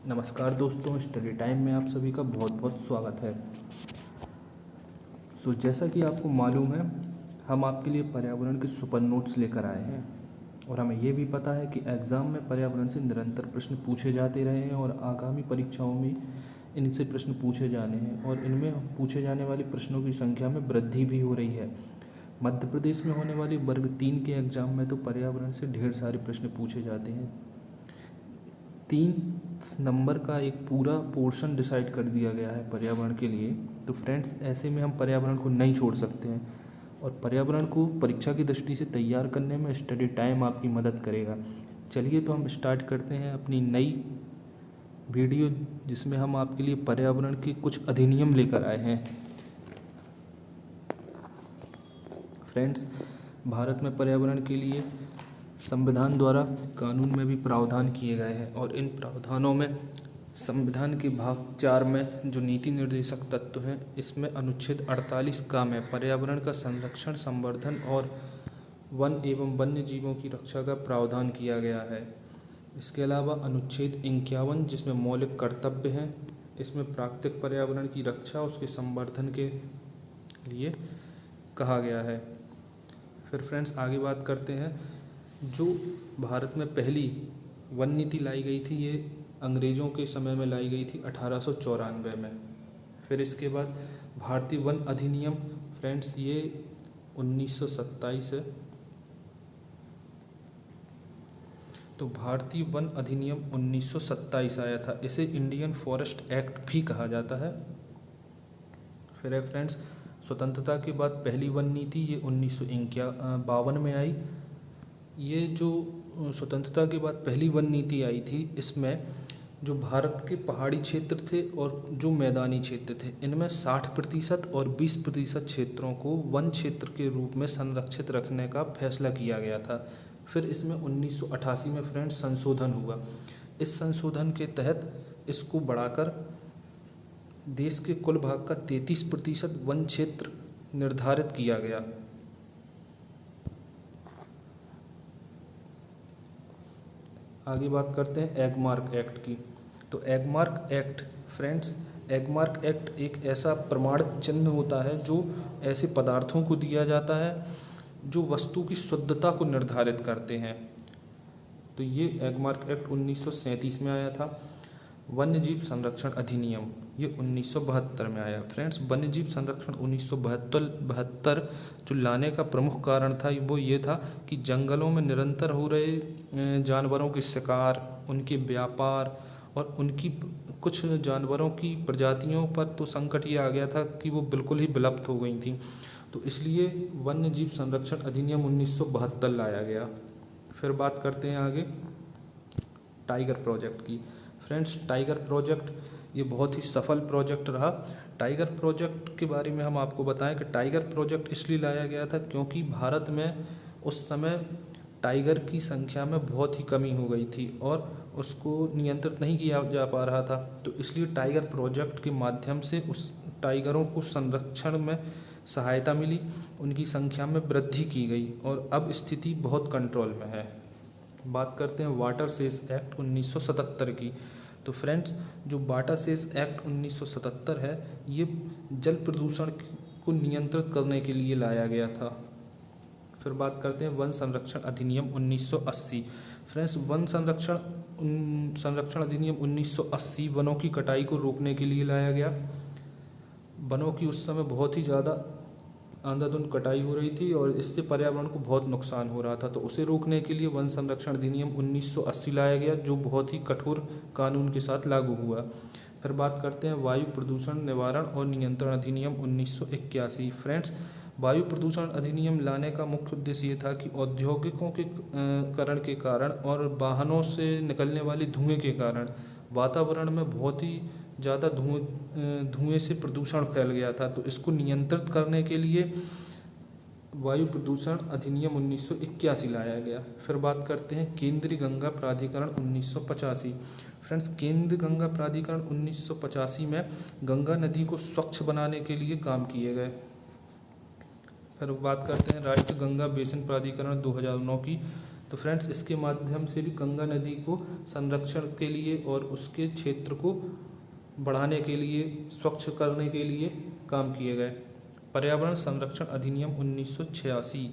नमस्कार दोस्तों, study time में आप सभी का बहुत बहुत स्वागत है। जैसा कि आपको मालूम है, हम आपके लिए पर्यावरण के सुपर नोट्स लेकर आए हैं और हमें ये भी पता है कि एग्ज़ाम में पर्यावरण से निरंतर प्रश्न पूछे जाते रहे हैं और आगामी परीक्षाओं में इनसे प्रश्न पूछे जाने हैं और इनमें पूछे जाने वाले प्रश्नों की संख्या में वृद्धि भी हो रही है। मध्य प्रदेश में होने वाली वर्ग 3 के एग्ज़ाम में तो पर्यावरण से ढेर सारे प्रश्न पूछे जाते हैं। 3 नंबर का एक पूरा पोर्शन डिसाइड कर दिया गया है पर्यावरण के लिए। तो फ्रेंड्स, ऐसे में हम पर्यावरण को नहीं छोड़ सकते हैं और पर्यावरण को परीक्षा की दृष्टि से तैयार करने में स्टडी टाइम आपकी मदद करेगा। चलिए तो हम स्टार्ट करते हैं अपनी नई वीडियो, जिसमें हम आपके लिए पर्यावरण के कुछ अधिनियम लेकर आए हैं। फ्रेंड्स, भारत में पर्यावरण के लिए संविधान द्वारा कानून में भी प्रावधान किए गए हैं और इन प्रावधानों में संविधान के भाग 4 में जो नीति निर्देशक तत्व हैं, इसमें अनुच्छेद 48 का में पर्यावरण का संरक्षण, संवर्धन और वन एवं वन्य जीवों की रक्षा का प्रावधान किया गया है। इसके अलावा अनुच्छेद 51 जिसमें मौलिक कर्तव्य हैं, इसमें प्राकृतिक पर्यावरण की रक्षा, उसके संवर्धन के लिए कहा गया है। फिर फ्रेंड्स, आगे बात करते हैं। जो भारत में पहली वन नीति लाई गई थी, ये अंग्रेज़ों के समय में लाई गई थी 1894 में। फिर इसके बाद भारतीय वन अधिनियम, फ्रेंड्स, ये 1927 है। तो भारतीय वन अधिनियम 1927 आया था। इसे इंडियन फॉरेस्ट एक्ट भी कहा जाता है। फिर है फ्रेंड्स, स्वतंत्रता के बाद पहली वन नीति, ये 1952 में आई। ये जो स्वतंत्रता के बाद पहली वन नीति आई थी, इसमें जो भारत के पहाड़ी क्षेत्र थे और जो मैदानी क्षेत्र थे, इनमें 60% और 20% क्षेत्रों को वन क्षेत्र के रूप में संरक्षित रखने का फैसला किया गया था। फिर इसमें 1988 में फ्रेंड्स संशोधन हुआ। इस संशोधन के तहत इसको बढ़ाकर देश के कुल भाग का 33% वन क्षेत्र निर्धारित किया गया। आगे बात करते हैं एगमार्क एक्ट की। तो Agmark act, friends, Agmark act एक ऐसा प्रमाणित चिन्ह होता है जो ऐसे पदार्थों को दिया जाता है जो वस्तु की शुद्धता को निर्धारित करते हैं। तो ये एगमार्क एक्ट 1937 में आया था। वन्यजीव संरक्षण अधिनियम, ये 1972 में आया। फ्रेंड्स, वन्यजीव संरक्षण 1972 जो लाने का प्रमुख कारण था, वो ये था कि जंगलों में निरंतर हो रहे जानवरों के शिकार, उनके व्यापार और उनकी कुछ जानवरों की प्रजातियों पर तो संकट ये आ गया था कि वो बिल्कुल ही विलुप्त हो गई थी। तो इसलिए वन्यजीव संरक्षण अधिनियम 1972 लाया गया। फिर बात करते हैं आगे टाइगर प्रोजेक्ट की। फ्रेंड्स, टाइगर प्रोजेक्ट ये बहुत ही सफल प्रोजेक्ट रहा। टाइगर प्रोजेक्ट के बारे में हम आपको बताएं कि टाइगर प्रोजेक्ट इसलिए लाया गया था क्योंकि भारत में उस समय टाइगर की संख्या में बहुत ही कमी हो गई थी और उसको नियंत्रित नहीं किया जा पा रहा था। तो इसलिए टाइगर प्रोजेक्ट के माध्यम से उस टाइगरों को संरक्षण में सहायता मिली, उनकी संख्या में वृद्धि की गई और अब स्थिति बहुत कंट्रोल में है। बात करते हैं वाटरशेड एक्ट 1977 की। तो फ्रेंड्स, जो वाटरशेड एक्ट 1977 है, ये जल प्रदूषण को नियंत्रित करने के लिए लाया गया था। फिर बात करते हैं वन संरक्षण अधिनियम 1980। फ्रेंड्स, वन संरक्षण अधिनियम 1980 वनों की कटाई को रोकने के लिए लाया गया। वनों की उस समय बहुत ही ज़्यादा अंधाधुंध कटाई हो रही थी और इससे पर्यावरण को बहुत नुकसान हो रहा था। तो उसे रोकने के लिए वन संरक्षण अधिनियम 1980 लाया गया, जो बहुत ही कठोर कानून के साथ लागू हुआ। फिर बात करते हैं वायु प्रदूषण निवारण और नियंत्रण अधिनियम 1981। फ्रेंड्स, वायु प्रदूषण अधिनियम लाने का मुख्य उद्देश्य ये था कि औद्योगिकों के करण के कारण और वाहनों से निकलने वाले धुएं के कारण वातावरण में बहुत ही ज़्यादा धुएं से प्रदूषण फैल गया था। तो इसको नियंत्रित करने के लिए वायु प्रदूषण अधिनियम 1981 लाया गया। फिर बात करते हैं केंद्रीय गंगा प्राधिकरण 1985। फ्रेंड्स, केंद्रीय गंगा प्राधिकरण 1985 में गंगा नदी को स्वच्छ बनाने के लिए काम किए गए। फिर बात करते हैं राष्ट्रीय गंगा बेसिन प्राधिकरण 2009 की। तो फ्रेंड्स इसके माध्यम से भी गंगा नदी को संरक्षण के लिए और उसके क्षेत्र को बढ़ाने के लिए, स्वच्छ करने के लिए काम किए गए। पर्यावरण संरक्षण अधिनियम 1986।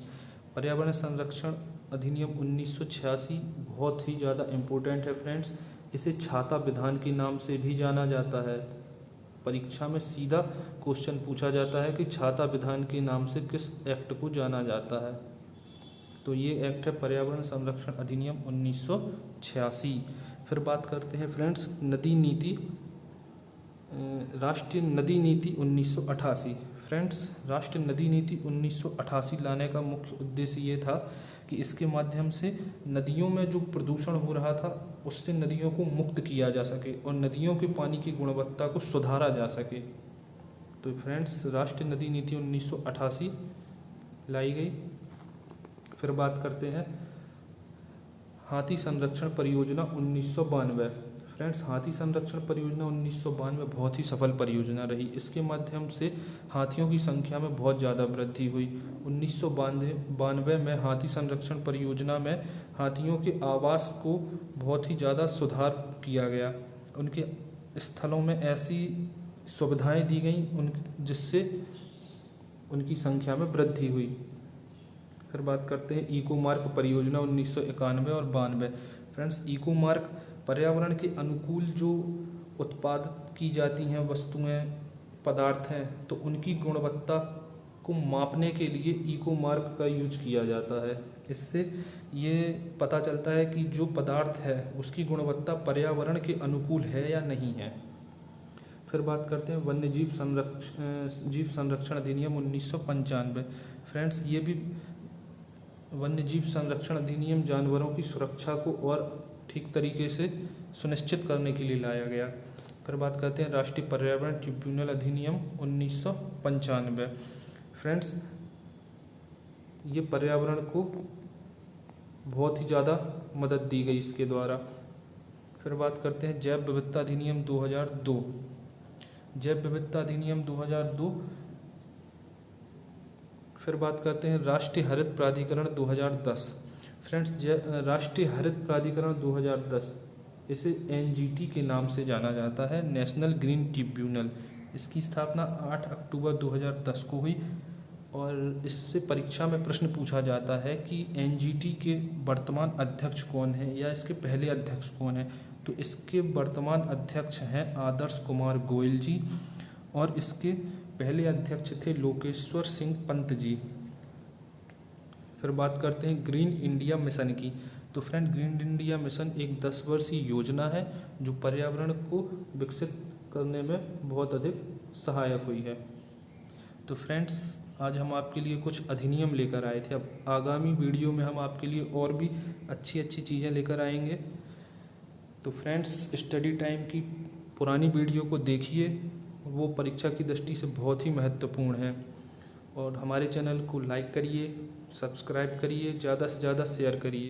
पर्यावरण संरक्षण अधिनियम 1986 बहुत ही ज़्यादा इम्पोर्टेंट है फ्रेंड्स। इसे छाता विधान के नाम से भी जाना जाता है। परीक्षा में सीधा क्वेश्चन पूछा जाता है कि छाता विधान के नाम से किस एक्ट को जाना जाता है। तो ये एक्ट है पर्यावरण संरक्षण अधिनियम 1986। फिर बात करते हैं फ्रेंड्स नदी नीति, राष्ट्रीय नदी नीति 1988। फ्रेंड्स राष्ट्रीय नदी नीति 1988 लाने का मुख्य उद्देश्य ये था कि इसके माध्यम से नदियों में जो प्रदूषण हो रहा था उससे नदियों को मुक्त किया जा सके और नदियों के पानी की गुणवत्ता को सुधारा जा सके। तो फ्रेंड्स राष्ट्रीय नदी नीति 1988 लाई गई। फिर बात करते हैं हाथी संरक्षण परियोजना 1992। फ्रेंड्स हाथी संरक्षण परियोजना 1992 बहुत ही सफल परियोजना रही। इसके माध्यम से हाथियों की संख्या में बहुत ज़्यादा वृद्धि हुई। 1992 में हाथी संरक्षण परियोजना में हाथियों के आवास को बहुत ही ज़्यादा सुधार किया गया। उनके स्थलों में ऐसी सुविधाएं दी गई जिससे उनकी संख्या में वृद्धि हुई। फिर बात करते हैं इको मार्क परियोजना 1991 और 92। फ्रेंड्स इको मार्क पर्यावरण के अनुकूल जो उत्पादित की जाती हैं वस्तुएं, पदार्थ हैं, तो उनकी गुणवत्ता को मापने के लिए इको मार्क का यूज किया जाता है। इससे ये पता चलता है कि जो पदार्थ है उसकी गुणवत्ता पर्यावरण के अनुकूल है या नहीं है। फिर बात करते हैं वन्य जीव संरक्षण अधिनियम 1995। फ्रेंड्स ये भी वन्य जीव संरक्षण अधिनियम जानवरों की सुरक्षा को और ठीक तरीके से सुनिश्चित करने के लिए लाया गया। फिर बात करते हैं राष्ट्रीय पर्यावरण ट्रिब्यूनल अधिनियम 1995। फ्रेंड्स ये पर्यावरण को बहुत ही ज़्यादा मदद दी गई इसके द्वारा। फिर बात करते हैं जैव विविधता अधिनियम 2002। जैव विविधता अधिनियम 2002। फिर बात करते हैं राष्ट्रीय हरित प्राधिकरण 2010। फ्रेंड्स राष्ट्रीय हरित प्राधिकरण 2010 इसे एनजीटी के नाम से जाना जाता है, नेशनल ग्रीन ट्रिब्यूनल। इसकी स्थापना 8 अक्टूबर 2010 को हुई और इससे परीक्षा में प्रश्न पूछा जाता है कि एनजीटी के वर्तमान अध्यक्ष कौन है या इसके पहले अध्यक्ष कौन है। तो इसके वर्तमान अध्यक्ष हैं आदर्श कुमार गोयल जी और इसके पहले अध्यक्ष थे लोकेश्वर सिंह पंत जी। फिर बात करते हैं ग्रीन इंडिया मिशन की। तो फ्रेंड ग्रीन इंडिया मिशन एक 10 वर्षीय योजना है जो पर्यावरण को विकसित करने में बहुत अधिक सहायक हुई है। तो फ्रेंड्स आज हम आपके लिए कुछ अधिनियम लेकर आए थे। अब आगामी वीडियो में हम आपके लिए और भी अच्छी अच्छी चीज़ें लेकर आएंगे। तो फ्रेंड्स स्टडी टाइम की पुरानी वीडियो को देखिए, वो परीक्षा की दृष्टि से बहुत ही महत्वपूर्ण है। और हमारे चैनल को लाइक करिए, सब्सक्राइब करिए, ज़्यादा से ज़्यादा शेयर करिए।